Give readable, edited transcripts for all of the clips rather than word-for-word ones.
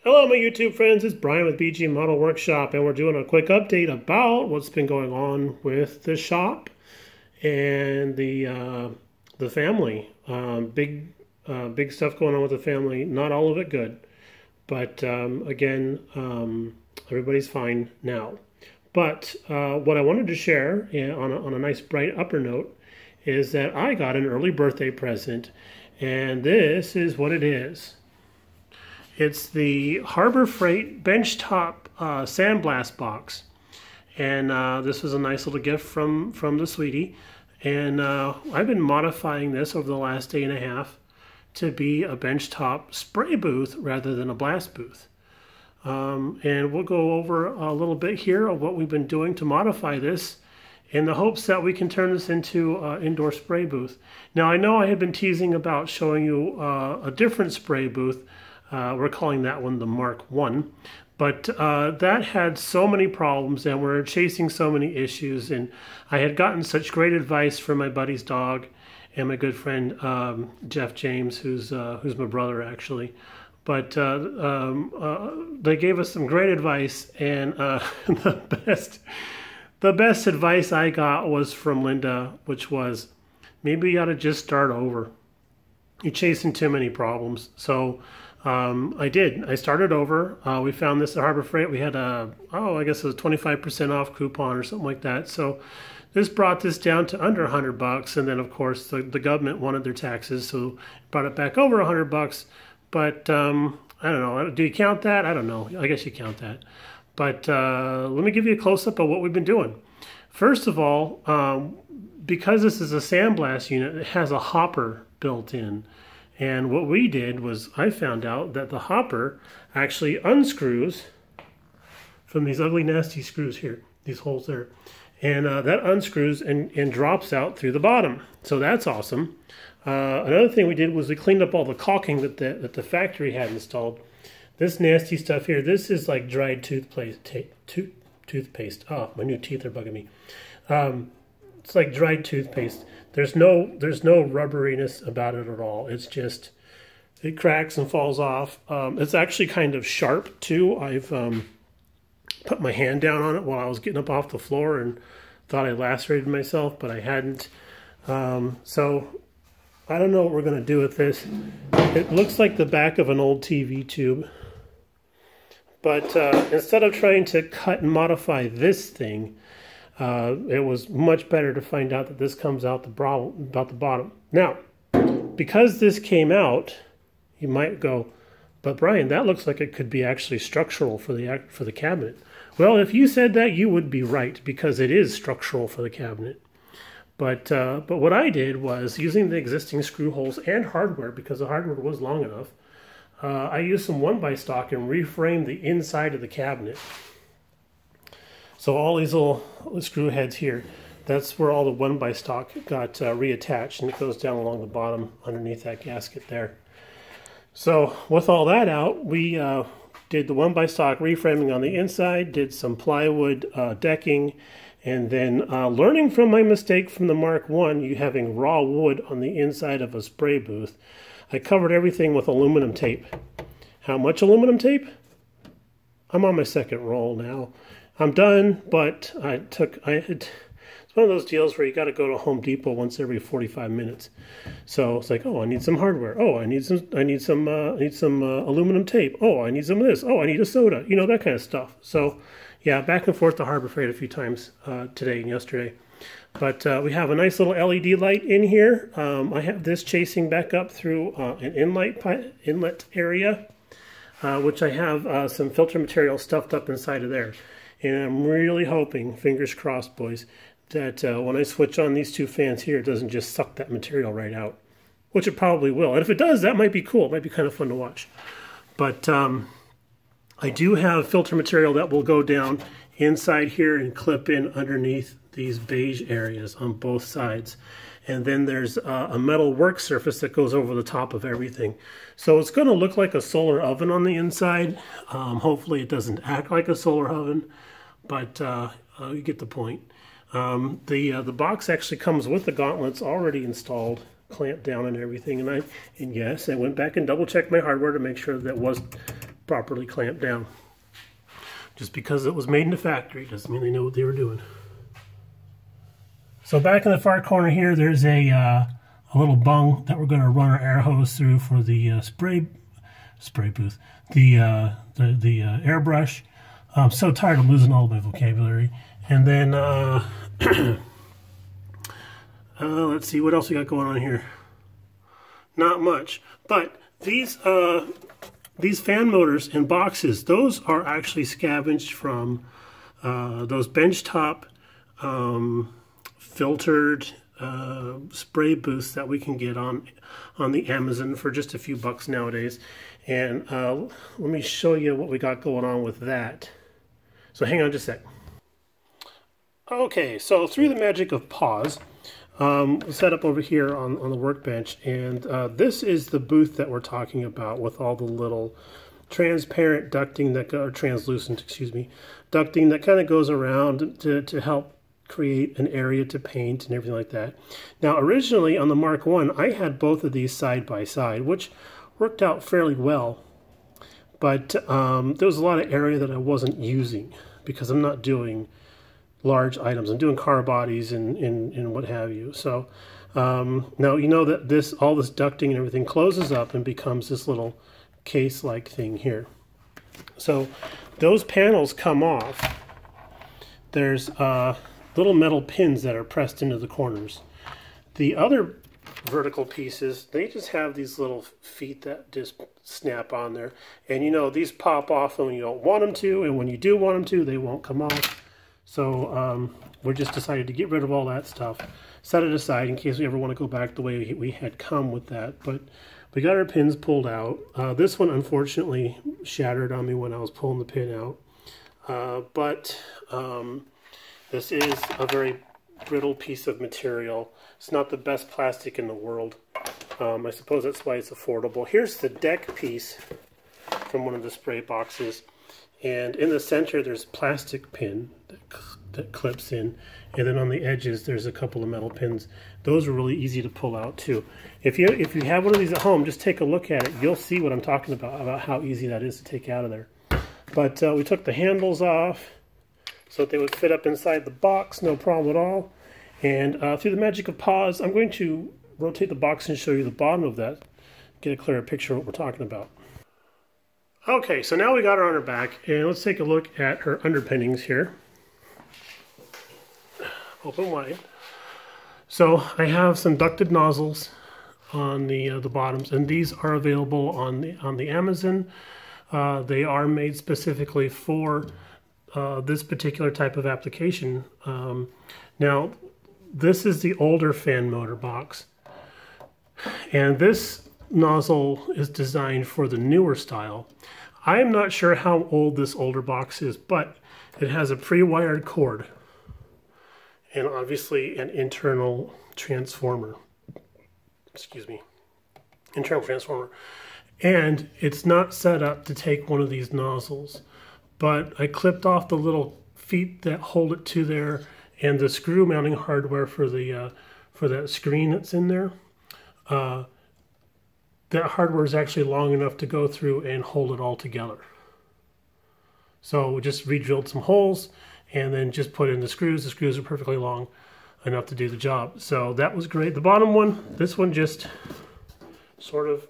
Hello, my YouTube friends. It's Brian with BG Model Workshop, and we're doing a quick update about what's been going on with the shop and the family. Big stuff going on with the family. Not all of it good, but everybody's fine now. But what I wanted to share on a nice bright upper note is that I got an early birthday present, and this is what it is. It's the Harbor Freight benchtop sandblast box, and this was a nice little gift from the sweetie. And I've been modifying this over the last day and a half to be a benchtop spray booth rather than a blast booth. And we'll go over a little bit here of what we've been doing to modify this in the hopes that we can turn this into an indoor spray booth. Now, I know I have been teasing about showing you a different spray booth. We're calling that one the Mark I, but that had so many problems and we're chasing so many issues, and I had gotten such great advice from my buddy's dog and my good friend Jeff James, who's my brother actually. But they gave us some great advice, and the best advice I got was from Linda, which was maybe you ought to just start over. You're chasing too many problems. So I did. I started over. We found this at Harbor Freight. We had I guess it was 25% off coupon or something like that. So this brought this down to under $100. And then, of course, the government wanted their taxes, so brought it back over $100. But I don't know. Do you count that? I don't know. I guess you count that. But let me give you a close-up of what we've been doing. First of all, because this is a sandblast unit, it has a hopper built in. And what we did was I found out that the hopper actually unscrews from these ugly, nasty screws here, these holes there. And that unscrews and drops out through the bottom. So that's awesome. Another thing we did was we cleaned up all the caulking that the factory had installed. This nasty stuff here, this is like dried toothpaste. Oh, my new teeth are bugging me. It's like dried toothpaste. There's no rubberiness about it at all. It's just, it cracks and falls off. It's actually kind of sharp too. I've put my hand down on it while I was getting up off the floor and thought I lacerated myself, but I hadn't. So I don't know what we're going to do with this. It looks like the back of an old TV tube. But instead of trying to cut and modify this thing, it was much better to find out that this comes out about the bottom. Now, because this came out, you might go, but Brian, that looks like it could be actually structural for the cabinet. Well, if you said that, you would be right, because it is structural for the cabinet. But what I did was, using the existing screw holes and hardware, because the hardware was long enough, I used some 1x stock and reframed the inside of the cabinet. So all these little screw heads here, that's where all the 1x stock got reattached, and it goes down along the bottom underneath that gasket there. So with all that out, we did the 1x stock reframing on the inside, did some plywood decking, and then learning from my mistake from the Mark I, you having raw wood on the inside of a spray booth, I covered everything with aluminum tape. How much aluminum tape? I'm on my second roll now. I'm done, but it's one of those deals where you got to go to Home Depot once every 45 minutes. So it's like, oh, I need some hardware. Oh, I need some aluminum tape. Oh, I need some of this. Oh, I need a soda. You know, that kind of stuff. So yeah, back and forth to Harbor Freight a few times today and yesterday. But we have a nice little LED light in here. I have this chasing back up through an inlet area, which I have some filter material stuffed up inside of there. And I'm really hoping, fingers crossed, boys, that when I switch on these two fans here, it doesn't just suck that material right out, which it probably will. And if it does, that might be cool. It might be kind of fun to watch. But I do have filter material that will go down inside here and clip in underneath these beige areas on both sides. And then there's a metal work surface that goes over the top of everything. So it's going to look like a solar oven on the inside. Hopefully it doesn't act like a solar oven, but you get the point. The box actually comes with the gauntlets already installed, clamped down and everything. And yes, I went back and double checked my hardware to make sure that was properly clamped down. Just because it was made in the factory doesn't mean they know what they were doing. So back in the far corner here, there's a little bung that we're going to run our air hose through for the spray booth, the airbrush. I'm so tired of losing all of my vocabulary. And then let's see what else we got going on here. Not much, but these fan motors and boxes, those are actually scavenged from those benchtop filtered spray booths that we can get on the Amazon for just a few bucks nowadays. And let me show you what we got going on with that. So hang on just a sec. Okay, so through the magic of pause, set up over here on the workbench, and this is the booth that we're talking about with all the little transparent ducting that or translucent, excuse me, ducting that kind of goes around to help create an area to paint and everything like that. Now, originally on the Mark I, I had both of these side by side, which worked out fairly well, but there was a lot of area that I wasn't using because I'm not doing large items. I'm doing car bodies and what have you. So now you know that all this ducting and everything closes up and becomes this little case-like thing here. So those panels come off. There's little metal pins that are pressed into the corners. The other vertical pieces, they just have these little feet that just snap on there. And you know, these pop off when you don't want them to, and when you do want them to, they won't come off. So we just decided to get rid of all that stuff, set it aside in case we ever want to go back the way we had come with that. But we got our pins pulled out. This one unfortunately shattered on me when I was pulling the pin out. But this is a very brittle piece of material. It's not the best plastic in the world. I suppose that's why it's affordable. Here's the deck piece from one of the spray boxes. And in the center, there's a plastic pin that clips in. And then on the edges, there's a couple of metal pins. Those are really easy to pull out, too. If you have one of these at home, just take a look at it. You'll see what I'm talking about how easy that is to take out of there. But we took the handles off so that they would fit up inside the box, no problem at all. And through the magic of pause, I'm going to rotate the box and show you the bottom of that, get a clearer picture of what we're talking about. Okay, so now we got her on her back, and let's take a look at her underpinnings here. Open wide. So I have some ducted nozzles on the bottoms, and these are available on the Amazon. They are made specifically for this particular type of application. Now, this is the older fan motor box, and this nozzle is designed for the newer style. I am not sure how old this older box is, but it has a pre-wired cord and obviously an internal transformer. Excuse me. Internal transformer. And it's not set up to take one of these nozzles, but I clipped off the little feet that hold it to there and the screw mounting hardware for that screen that's in there. That hardware is actually long enough to go through and hold it all together. So we just re-drilled some holes and then just put in the screws. The screws are perfectly long enough to do the job. So that was great. The bottom one, this one just sort of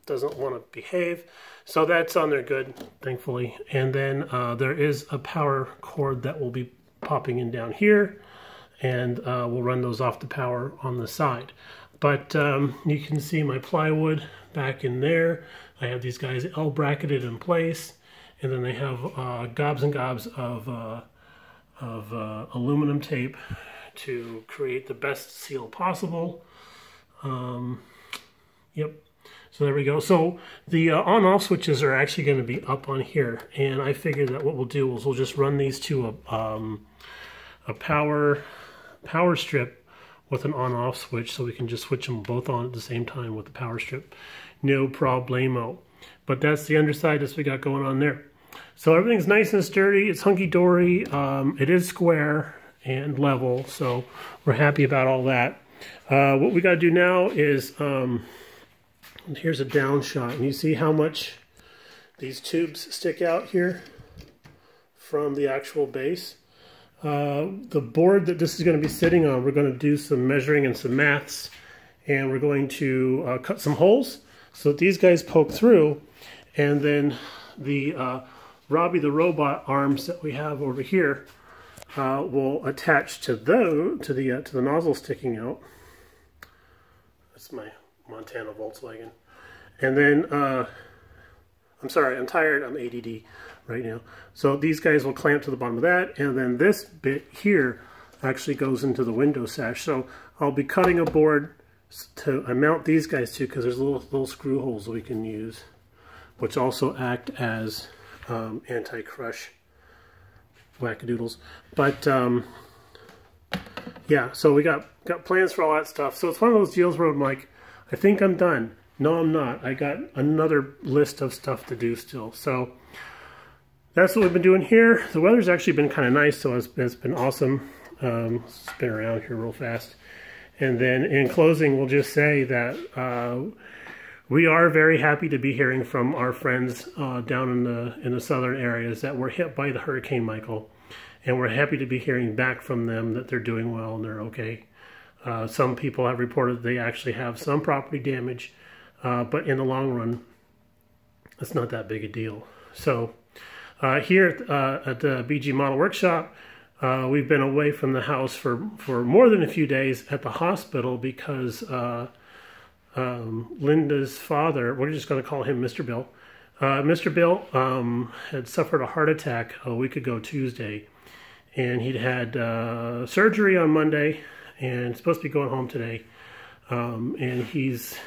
doesn't want to behave. So that's on there good, thankfully. And then there is a power cord that will be popping in down here, and we'll run those off the power on the side. But you can see my plywood back in there. I have these guys L bracketed in place, and then they have gobs and gobs of aluminum tape to create the best seal possible. Yep. So there we go. So the on-off switches are actually going to be up on here, and I figured that what we'll do is we'll just run these to a power strip with an on-off switch, so we can just switch them both on at the same time with the power strip. No problemo. But that's the underside that we got going on there. So everything's nice and sturdy. It's hunky-dory. It is square and level, so we're happy about all that. What we got to do now is, here's a down shot, and you see how much These tubes stick out here from the actual base. The board that this is going to be sitting on, we're going to do some measuring and some maths, and we're going to cut some holes so that these guys poke through, and then the Robbie the Robot arms that we have over here will attach to the nozzle sticking out. That's my Montana Volkswagen. And then, I'm sorry, I'm tired, I'm ADD right now. So these guys will clamp to the bottom of that, and then this bit here actually goes into the window sash. So I'll be cutting a board to mount these guys to, because there's little screw holes we can use, which also act as anti-crush wackadoodles. But yeah, so we got plans for all that stuff. So it's one of those deals where I'm like, I think I'm done. No, I'm not. I got another list of stuff to do still. So that's what we've been doing here. The weather's actually been kind of nice, so it's been awesome. Spin around here real fast. And then in closing, we'll just say that we are very happy to be hearing from our friends down in the southern areas that were hit by the Hurricane Michael. And we're happy to be hearing back from them that they're doing well and they're okay. Some people have reported they actually have some property damage, but in the long run, it's not that big a deal. So here at the BG Model Workshop, we've been away from the house for more than a few days at the hospital because Linda's father, we're just going to call him Mr. Bill. Mr. Bill had suffered a heart attack a week ago Tuesday, and he'd had surgery on Monday and supposed to be going home today. And he's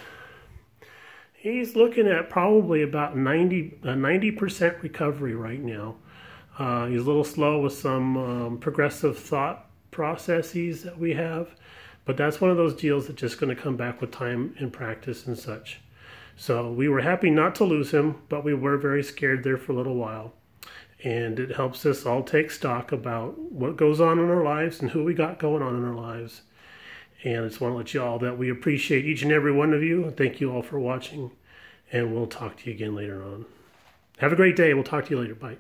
looking at probably about 90% recovery right now. He's a little slow with some progressive thought processes that we have, but that's one of those deals that's just going to come back with time and practice and such. So we were happy not to lose him, but we were very scared there for a little while. And it helps us all take stock about what goes on in our lives and who we got going on in our lives. And I just want to let you all that we appreciate each and every one of you. Thank you all for watching, and we'll talk to you again later on. Have a great day. We'll talk to you later. Bye.